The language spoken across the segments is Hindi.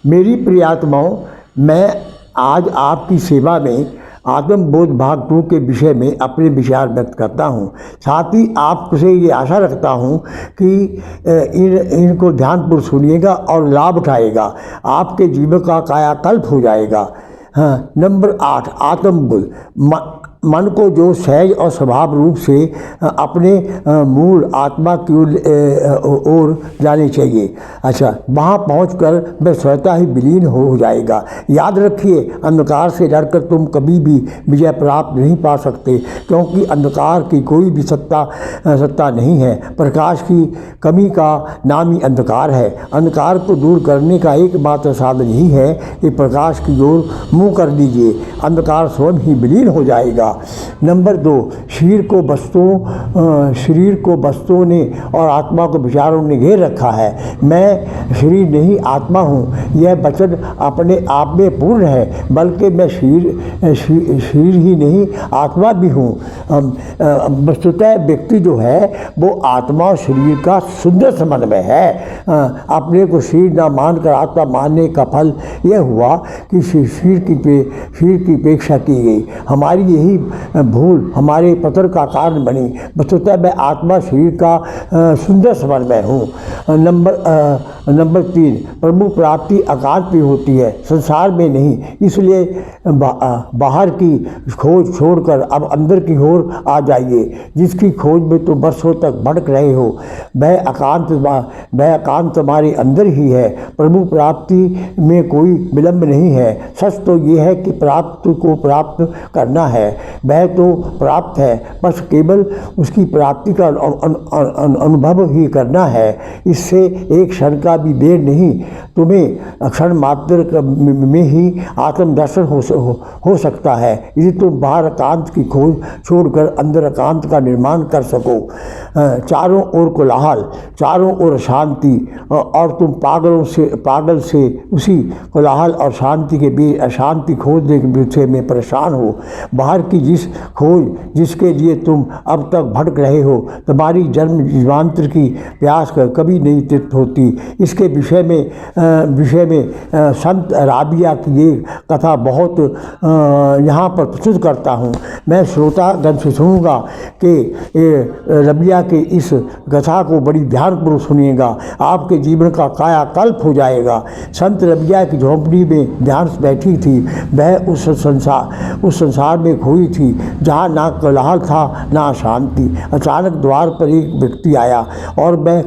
मेरी प्रियात्माओं, मैं आज आपकी सेवा में आत्मबोध भाग 2 के विषय में अपने विचार व्यक्त करता हूँ। साथ ही आपसे ये आशा रखता हूँ कि इनको ध्यानपूर्वक सुनिएगा और लाभ उठाएगा, आपके जीवन का कायाकल्प हो जाएगा। हाँ, नंबर 8, आत्मबोध। मन को जो सहज और स्वभाव रूप से अपने मूल आत्मा की ओर जानी चाहिए। अच्छा, वहाँ पहुंचकर वह स्वतः ही विलीन हो जाएगा। याद रखिए, अंधकार से लड़कर तुम कभी भी विजय प्राप्त नहीं पा सकते, क्योंकि अंधकार की कोई भी सत्ता नहीं है। प्रकाश की कमी का नाम ही अंधकार है। अंधकार को दूर करने का एकमात्र साधन यही है कि प्रकाश की ओर मुँह कर दीजिए, अंधकार स्वयं ही विलीन हो जाएगा। नंबर 2, शरीर को वस्तुओं ने और आत्मा को विचारों ने घेर रखा है। मैं शरीर नहीं आत्मा हूँ, यह वचन अपने आप में पूर्ण है, बल्कि मैं शरीर ही नहीं आत्मा भी हूँ। वस्तुतः व्यक्ति जो है वो आत्मा और शरीर का सुंदर समन्वय है। अपने को शरीर न मानकर आत्मा मानने का फल यह हुआ कि शरीर की उपेक्षा की गई। हमारी यही भूल हमारे पतन का कारण बनी। वस्तुतः मैं आत्मा शरीर का सुंदर समन्वय हूँ। नंबर 3, प्रभु प्राप्ति एकांत में होती है, संसार में नहीं। इसलिए बाहर की खोज छोड़कर अब अंदर की ओर आ जाइए। जिसकी खोज में तुम वर्षों तक भटक रहे हो, वह एकांत तुम्हारे अंदर ही है। प्रभु प्राप्ति में कोई विलंब नहीं है। सच तो ये है कि प्राप्त को प्राप्त करना है, वह तो प्राप्त है, बस केवल उसकी प्राप्ति का अनुभव ही करना है। इससे एक क्षण का भी देर नहीं, तुम्हें क्षण मात्र में ही आत्मदर्शन हो सकता है, यदि तुम बाहर एकांत की खोज छोड़कर अंदर एकांत का निर्माण कर सको। चारों ओर कोलाहल, चारों ओर शांति, और तुम पागल से उसी कोलाहल और शांति के बीच अशांति खोजने के विषय में परेशान हो। बाहर की जिस खोज जिसके लिए तुम अब तक भटक रहे हो, तुम्हारी जन्मांतर की प्यास कभी नहीं तृप्त होती। इसके विषय में संत राबिया की ये कथा बहुत यहाँ पर प्रस्तुत करता हूँ। मैं श्रोतागण से सुनूँगा कि रबिया के इस कथा को बड़ी ध्यानपूर्वक सुनिएगा, आपके जीवन का कायाकल्प हो जाएगा। संत रबिया की झोंपड़ी में ध्यान से बैठी थी। वह उस संसार में खोई थी जहाँ ना कोलाहल था ना शांति। अचानक द्वार पर एक व्यक्ति आया और वह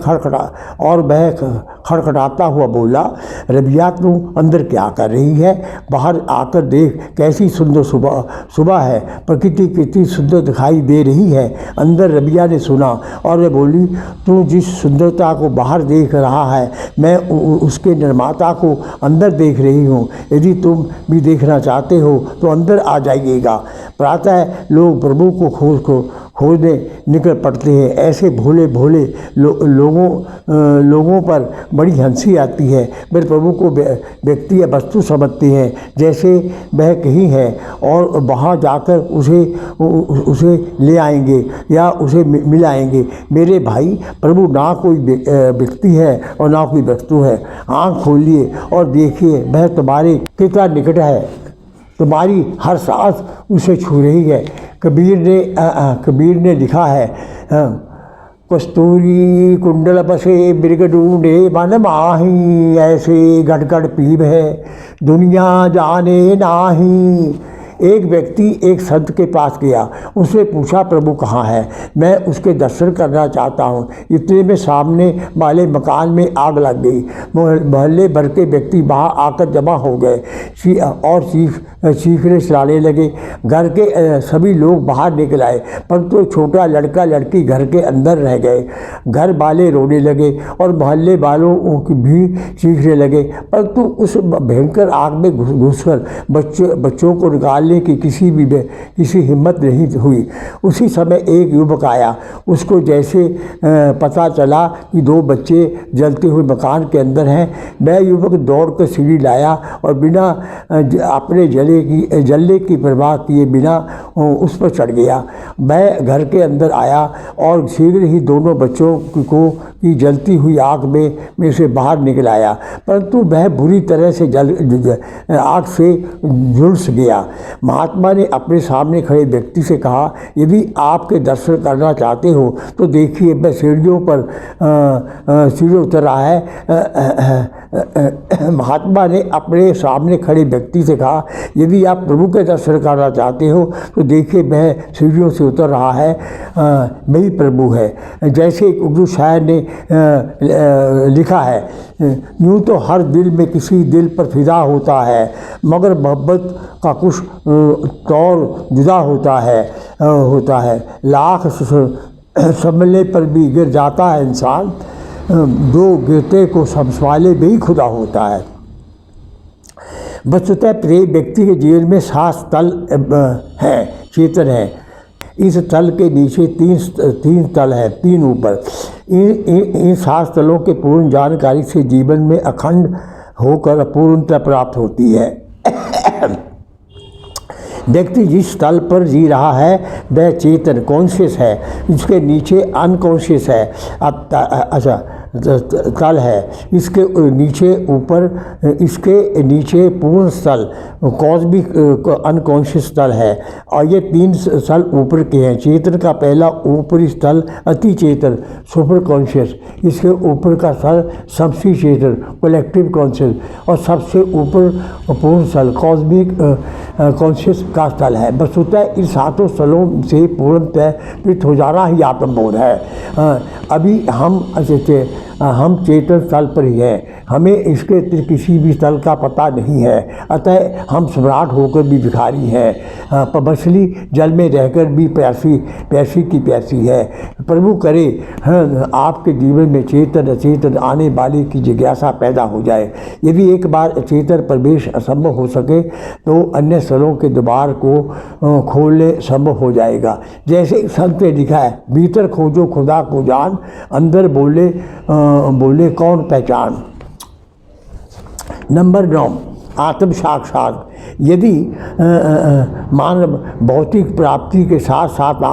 खड़खड़ाता हुआ बोला, रबिया तू अंदर क्या कर रही है? बाहर आकर देख, कैसी सुंदर सुबह है, प्रकृति कितनी सुंदर दिखाई दे रही है। अंदर रबिया ने सुना और वह बोली, तू जिस सुंदरता को बाहर देख रहा है, मैं उसके निर्माता को अंदर देख रही हूँ। यदि तुम भी देखना चाहते हो तो अंदर आ जाइएगा। प्रातः लोग प्रभु को खोजने निकल पड़ते हैं। ऐसे भोले लोगों पर बड़ी हंसी आती है। वे प्रभु को व्यक्ति या वस्तु समझते हैं जैसे वह कहीं है, और वहाँ जाकर उसे ले आएंगे या उसे मिलाएंगे। मेरे भाई, प्रभु ना कोई व्यक्ति है और ना कोई वस्तु है। आँख खोलिए और देखिए, वह तुम्हारे कितना निकट है, तुम्हारी हर सांस उसे छू रही है। कबीर ने लिखा है, कस्तूरी कुंडल बसे मृग ढूंढे मन माही, ऐसे घट पीब है दुनिया जाने नाही। एक व्यक्ति एक संत के पास गया, उसने पूछा, प्रभु कहाँ है? मैं उसके दर्शन करना चाहता हूँ। इतने में सामने वाले मकान में आग लग गई। मोहल्ले भर के व्यक्ति वहाँ आकर जमा हो गए और चीखने चिल्लाने लगे। घर के सभी लोग बाहर निकल आए, परंतु छोटा लड़का लड़की घर के अंदर रह गए। घर वाले रोने लगे और मोहल्ले वालों भी चीखने लगे, परंतु उस भयंकर आग में घुसकर बच्चों को निकालने की किसी हिम्मत नहीं हुई। उसी समय एक युवक आया। उसको जैसे पता चला कि 2 बच्चे जलते हुए मकान के अंदर हैं, वह युवक दौड़कर सीढ़ी लाया और बिना अपने जलने की परवाह किए बिना उस पर चढ़ गया। वह घर के अंदर आया और शीघ्र ही दोनों बच्चों को की जलती हुई आग में से बाहर निकल आया, परंतु वह बुरी तरह से आग से झुलस गया। महात्मा ने अपने सामने खड़े व्यक्ति से कहा, यदि आपके दर्शन करना चाहते हो तो देखिए, वह सीढ़ियों पर सीढ़ियों उतर रहा है। महात्मा ने अपने सामने खड़े व्यक्ति से कहा, यदि आप प्रभु के दर्शन करना चाहते हो तो देखिए, वह सीढ़ियों से उतर रहा है, वही प्रभु है। जैसे एक उर्दू शायर ने लिखा है, यूँ तो हर दिल में किसी दिल पर फिदा होता है, मगर मोहब्बत का कुछ तौर जुदा होता है। लाख संभलने पर भी गिर जाता है इंसान, दो गिरते को संभाले भी खुदा होता है। वस्तुतः प्रत्येक व्यक्ति के जीवन में 7 तल है, चेतन है। इस तल के नीचे तीन तल है, 3 ऊपर। इन 7 तलों के पूर्ण जानकारी से जीवन में अखंड होकर पूर्णता प्राप्त होती है। व्यक्ति जिस तल पर जी रहा है वह चेतन कॉन्शियस है, इसके नीचे अनकॉन्शियस है। अच्छा तल है, इसके नीचे पूर्ण तल कॉस्मिक अनकॉन्शियस तल है, और ये 3 तल ऊपर के हैं। चेतन का पहला ऊपरी तल अति चेतन सुपर कॉन्शियस, इसके ऊपर का तल सबसे चेतन कलेक्टिव कॉन्शियस, और सबसे ऊपर पूर्ण तल कॉस्मिक कॉन्शियस का तल है। वस्तुतः इन 7 तलों से पूर्णतः पृथक हो जाना ही आत्मबोध है। अभी हम चेतन तल पर ही हैं, हमें इसके किसी भी तल का पता नहीं है। अतः हम सम्राट होकर भी भिखारी हैं, मछली जल में रहकर भी प्यासी की प्यासी है। प्रभु करे आपके जीवन में चेतन अचेतन आने वाले की जिज्ञासा पैदा हो जाए। यदि एक बार चेतन प्रवेश असंभव हो सके तो अन्य स्थलों के द्वार को खोलने संभव हो जाएगा। जैसे संत ने लिखा है, भीतर खोजो खुदा को जान, अंदर बोले कौन पहचान। नंबर 9, आत्म साक्षात। यदि मानव भौतिक प्राप्ति के साथ साथ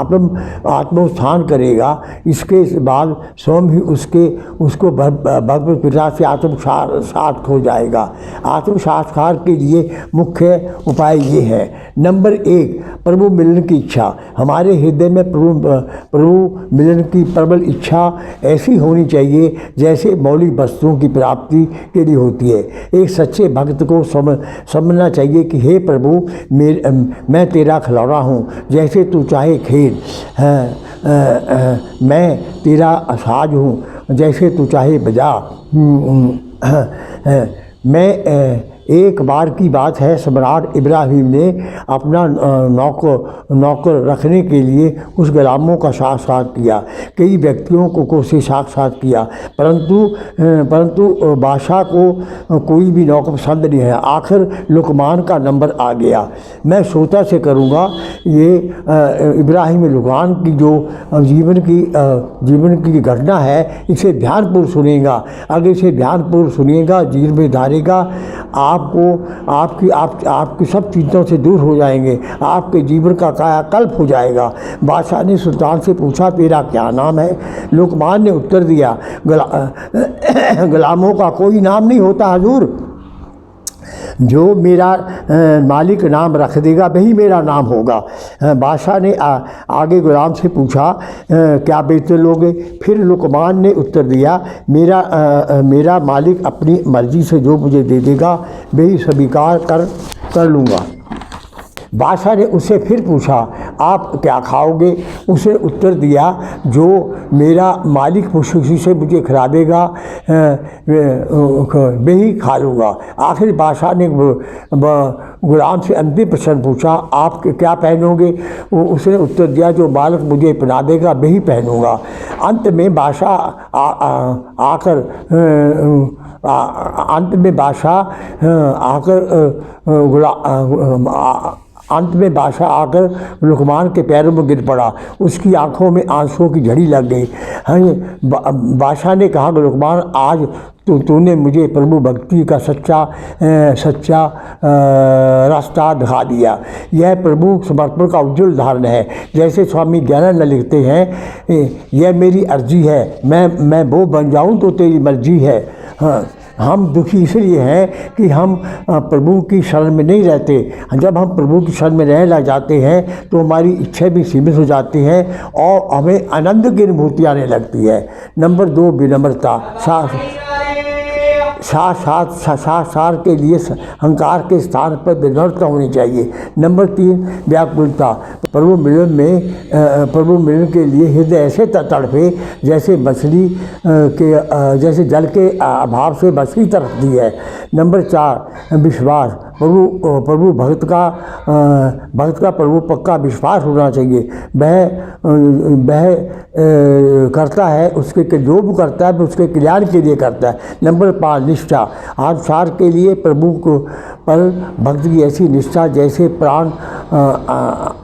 आत्मोत्थान करेगा, इसके बाद स्वयं ही उसको भगवत पिता से आत्म साक्षात हो जाएगा। आत्म साक्षात्कार के लिए मुख्य उपाय ये है। नंबर 1, प्रभु मिलन की इच्छा। हमारे हृदय में प्रभु मिलन की प्रबल इच्छा ऐसी होनी चाहिए जैसे मौलिक वस्तुओं की प्राप्ति के लिए होती है। एक सच्चे भक्त को समझना चाहिए कि हे प्रभु, मैं तेरा खिलौना हूँ, जैसे तू चाहे खेल। मैं तेरा साज हूँ, जैसे तू चाहे बजा। एक बार की बात है, सम्राट इब्राहिम ने अपना नौकर रखने के लिए कुछ गुलामों का साक्षात किया। कई व्यक्तियों को साक्षात किया, परंतु बादशाह को कोई भी नौकर पसंद नहीं है। आखिर लुकमान का नंबर आ गया। मैं श्रोता से करूँगा, ये इब्राहिम लुकमान की जो जीवन की घटना है, इसे ध्यानपूर्वक सुनेगा। अगर इसे ध्यानपूर्वक सुनिएगा, जीवन में धारेगा, आपकी सब चिंताओं से दूर हो जाएंगे, आपके जीवन का कायाकल्प हो जाएगा। बादशाह ने सुल्तान से पूछा, तेरा क्या नाम है? लुकमान ने उत्तर दिया, गुलामों का कोई नाम नहीं होता हजूर, जो मेरा मालिक नाम रख देगा वही मेरा नाम होगा। बादशाह ने आगे गुलाम से पूछा, क्या बेचते लोगे? फिर लुकमान ने उत्तर दिया, मेरा मालिक अपनी मर्जी से जो मुझे दे देगा वही स्वीकार कर लूँगा। बादशाह ने उससे फिर पूछा, आप क्या खाओगे? उसने उत्तर दिया, जो मेरा मालिक खुशी से मुझे खिला देगा वही खा लूँगा। आखिर बादशाह ने गुलाम से अंतिम प्रश्न पूछा, आप क्या पहनोगे? उसने उत्तर दिया, जो मालिक मुझे पहना देगा वही पहनूँगा। अंत में बादशाह आकर अंत में बादशाह आकर लुकमान के पैरों में गिर पड़ा। उसकी आंखों में आंसुओं की झड़ी लग गई। बादशाह ने कहा कि लुकमान, आज तूने मुझे प्रभु भक्ति का सच्चा रास्ता दिखा दिया। यह प्रभु समर्पण का उज्जवल उदाहरण है। जैसे स्वामी ज्ञानानंद लिखते हैं, यह मेरी अर्जी है, मैं वो बन जाऊं तो तेरी मर्जी है। हाँ, हम दुखी इसलिए हैं कि हम प्रभु की शरण में नहीं रहते। जब हम प्रभु की शरण में रहने लग जाते हैं तो हमारी इच्छा भी सीमित हो जाती हैं और हमें आनंद की अनुभूति आने लगती है। नंबर 2, विनम्रता। सार के लिए अहंकार के स्थान पर विनम्रता होनी चाहिए। नंबर 3, व्याकुलता। प्रभु मिलन के लिए हृदय ऐसे तड़पे जैसे मछली जैसे जल के अभाव से मछली तड़पती है। नंबर 4, विश्वास। प्रभु भक्त का प्रभु पक्का विश्वास होना चाहिए। वह करता है, उसके जो भी करता है उसके कल्याण के लिए करता है। नंबर 5, निष्ठा। संसार के लिए प्रभु को पर भक्त की ऐसी निष्ठा जैसे प्राण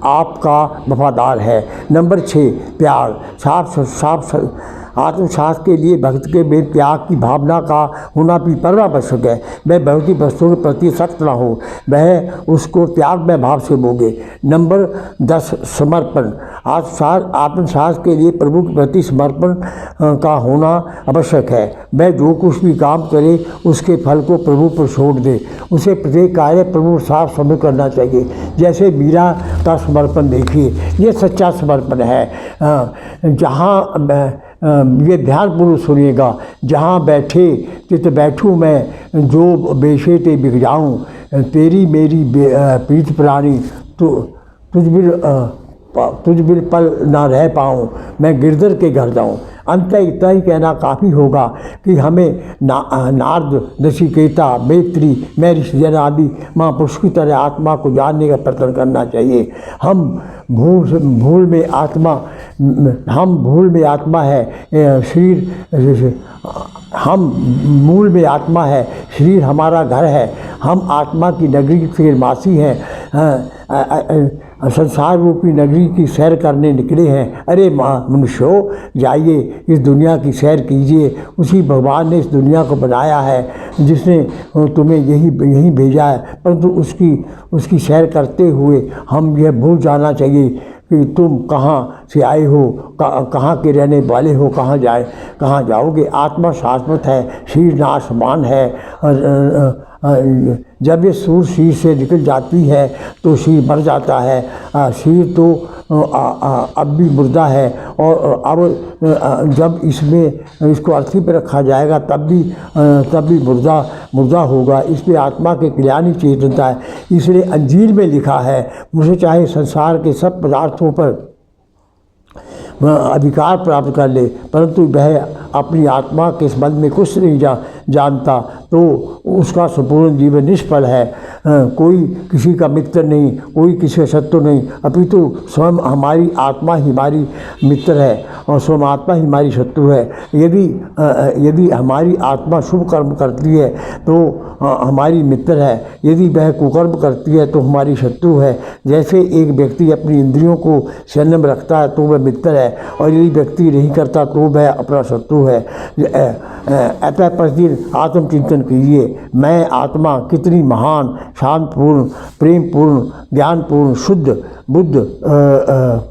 आपका वफादार है। नंबर 6, त्याग। साफ आत्मसात के लिए भक्त के में त्याग की भावना का होना भी परम आवश्यक है। वह भौतिक वस्तुओं के प्रति सख्त न हो, वह उसको त्याग में भाव से भोगे। नंबर 10, समर्पण। आत्मसात के लिए प्रभु के प्रति समर्पण का होना आवश्यक है। वह जो कुछ भी काम करे उसके फल को प्रभु पर छोड़ दे। उसे प्रत्येक कार्य प्रभु साफ समझ करना चाहिए। जैसे मीरा का समर्पण देखिए, ये सच्चा समर्पण है। जहाँ ये ध्यानपूर्वक सुनिएगा, जहाँ बैठे चित बैठूँ मैं, जो बेशे ते बिक जाऊँ, तेरी मेरी प्रीत प्राणी, तुझ बिन पल ना रह पाऊँ, मैं गिरधर के घर जाऊँ। अंत इतना ही कहना काफ़ी होगा कि हमें नारद, नचिकेता, मैत्री, मैं ऋषिजन आदि महापुरुष की तरह आत्मा को जानने का प्रयत्न करना चाहिए। हम भूल में आत्मा है, शरीर हम मूल में आत्मा है, शरीर हमारा घर है। हम आत्मा की नगरी के निवासी हैं, संसार रूपी नगरी की सैर करने निकले हैं। अरे मनुष्यो, जाइए इस दुनिया की सैर कीजिए। उसी भगवान ने इस दुनिया को बनाया है, जिसने तुम्हें यही भेजा है। परंतु उसकी सैर करते हुए हम यह भूल जाना चाहिए कि तुम कहाँ से आए हो, कहाँ के रहने वाले हो, कहाँ जाओगे। आत्मा शाश्वत है, शरीर नाशवान है। जब ये सूर शरीर से निकल जाती है तो शरीर मर जाता है। शरीर तो अब भी मुर्दा है, और अब जब इसको अर्थी पर रखा जाएगा तब भी मुर्दा होगा। इसमें आत्मा के कल्याण ही चेतनता है। इसलिए अंजीर में लिखा है, मुझे चाहे संसार के सब पदार्थों पर अधिकार प्राप्त कर ले, परंतु वह अपनी आत्मा के संबंध में कुछ नहीं जानता तो उसका संपूर्ण जीवन निष्फल है। कोई किसी का मित्र नहीं, कोई किसी का शत्रु नहीं, अपितु स्वयं हमारी आत्मा ही हमारी मित्र है और स्वयं आत्मा ही हमारी शत्रु है। यदि हमारी आत्मा शुभ कर्म करती है तो हमारी मित्र है, यदि वह कुकर्म करती है तो हमारी शत्रु है। जैसे एक व्यक्ति अपनी इंद्रियों को संयम में रखता है तो वह मित्र है, और यदि व्यक्ति नहीं करता तो वह अपना शत्रु है। अतः प्रतिदिन आत्मचिंतन कीजिए, मैं आत्मा कितनी महान, शांतपूर्ण, प्रेमपूर्ण, ज्ञानपूर्ण, शुद्ध, बुद्ध,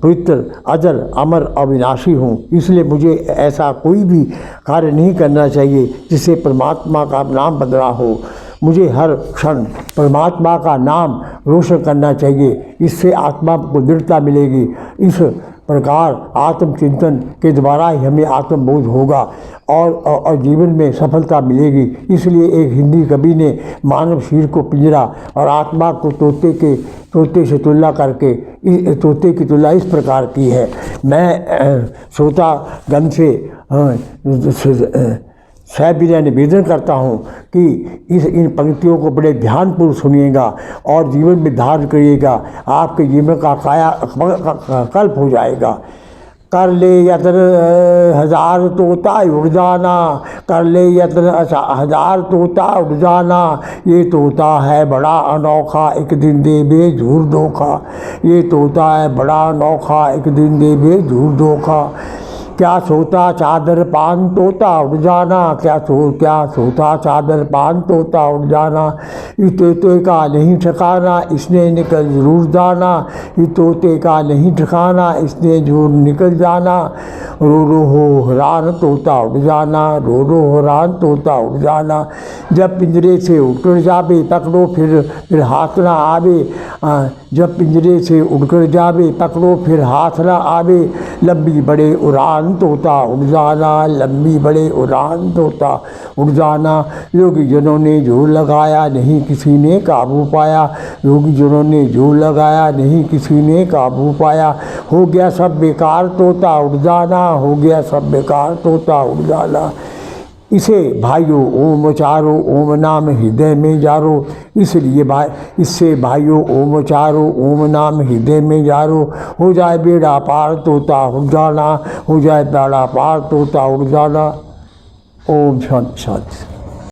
पवित्र, अजर, अमर, अविनाशी हूँ। इसलिए मुझे ऐसा कोई भी कार्य नहीं करना चाहिए जिससे परमात्मा का नाम बदला हो। मुझे हर क्षण परमात्मा का नाम रोशन करना चाहिए, इससे आत्मा को दृढ़ता मिलेगी। इस प्रकार आत्मचिंतन के द्वारा ही हमें आत्मबोध होगा और जीवन में सफलता मिलेगी। इसलिए एक हिंदी कवि ने मानव शरीर को पिंजरा और आत्मा को तोते से तुलना करके तोते की तुलना इस प्रकार की है। मैं श्रोतागण से सविनय निवेदन करता हूँ कि इन पंक्तियों को बड़े ध्यानपूर्वक सुनिएगा और जीवन में धारण करिएगा। आपके जीवन का कायाकल्प हो जाएगा। कर ले यत्न हजार तोता उड़ जाना, कर ले यत्न हजार तोता उड़ जाना, ये तोता है बड़ा अनोखा एक दिन देवे झूर धोखा, ये तोता है बड़ा अनोखा एक दिन देवे झूर धोखा। क्या सोता चादर पान तोता उड़ जाना, क्या सोता चादर पान तोता उड़ जाना, इस तोते का नहीं ठिकाना इसने निकल जरूर जाना, इस तोते का नहीं ठिकाना इसने जरूर निकल जाना। रो रो हो हैरान तोता उड़ जाना, रो रो हो हैरान तोता उड़ जाना, जब पिंजरे से उड़कर जावे पकड़ो फिर हाथ ना आवे, जब पिंजरे से उड़कर जावे पकड़ो फिर हाथ ना आवे, लंबी बड़े उड़ान तोता उड़ जाना, लंबी बड़े उड़ान तोता उड़ जाना। योगी जनों ने जोर लगाया नहीं किसी ने काबू पाया, योगी जनों ने जोर लगाया नहीं किसी ने काबू पाया, हो गया सब बेकार तोता उड़ जाना, हो गया सब बेकार तोता उड़ जाना। इसे भाइयों ओम उचारो ओम नाम हृदय में जारो, इसलिए इससे भाइयों ओम उचारो ओम नाम हृदय में जारो, हो जाए बेड़ा पार तोता उड़ जाना, हो जाए बेड़ा पार तोता उड़ जाना। ओम शांति शांति।